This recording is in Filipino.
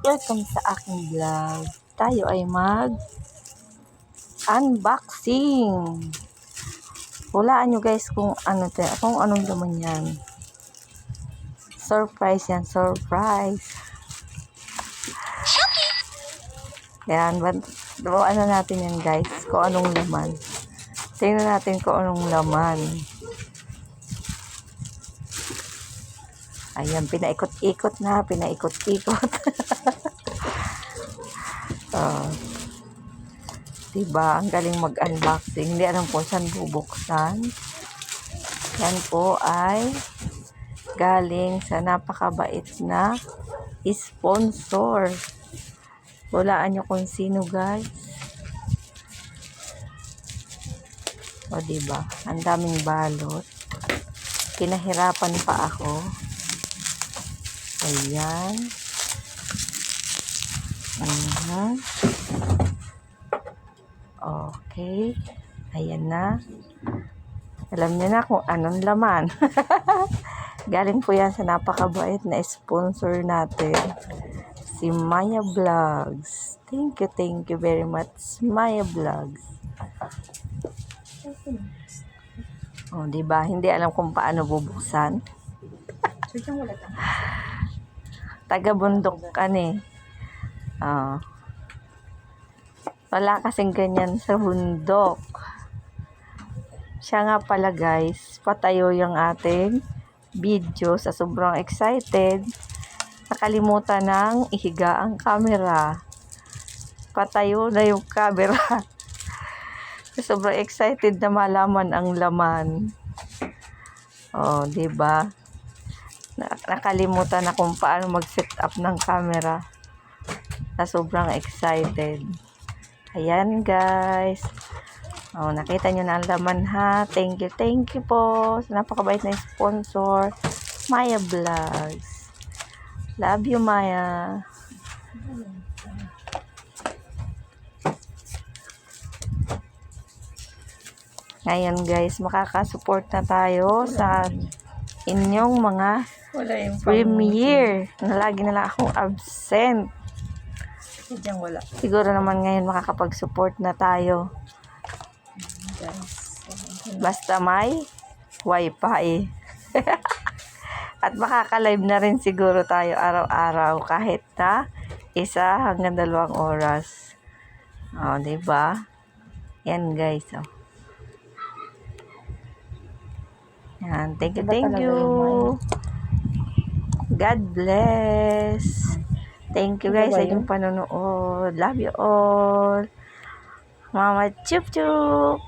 Welcome sa aking vlog. Tayo ay mag-unboxing. Hulaan nyo guys kung anong laman yan. Surprise yan, surprise. Yan, ano natin yan guys, kung anong laman. Tingnan natin kung anong laman. Ayan, pinaikot-ikot. Diba, ang galing mag-unboxing. Hindi alam kung saan bubuksan. Yan po ay galing sa napakabait na sponsor. Hulaan nyo kung sino guys. O diba, ang daming balot. Kinahirapan pa ako. Ayan. Okay. Ayan na. Alam niyo na kung anong laman. Galing po yan sa napakabait na sponsor natin. Si Maya Vlogs. Thank you very much, Maya Vlogs. Oh, diba? Hindi alam kung paano bubuksan. Taga-bundok ka eh. Wala kasing ganyan sa bundok. Siya nga pala guys, patayo yung ating video sa sobrang excited. Nakalimutan ng ihiga ang camera. Patayo na yung camera. Sobrang excited na malaman ang laman. Oh, diba? Nakalimutan na kung paano mag-set up ng camera. Na sobrang excited. Ayan guys. Oh, nakita nyo na ang laman ha. Thank you po sa napakabait na sponsor, Maya Vlogs. Love you, Maya. Ngayon guys, makakasupport na tayo sa inyong mga premiere na lagi na lang akong absent. Siguro naman ngayon makakapag-support na tayo. Basta may wifi. At makaka-live na rin siguro tayo araw-araw kahit na 1 hanggang 2 oras. Oh, diba? Yan guys, oh. Yan, thank you. God bless. Thank you guys sa inyong panonood. Love you all. Mama chup chup.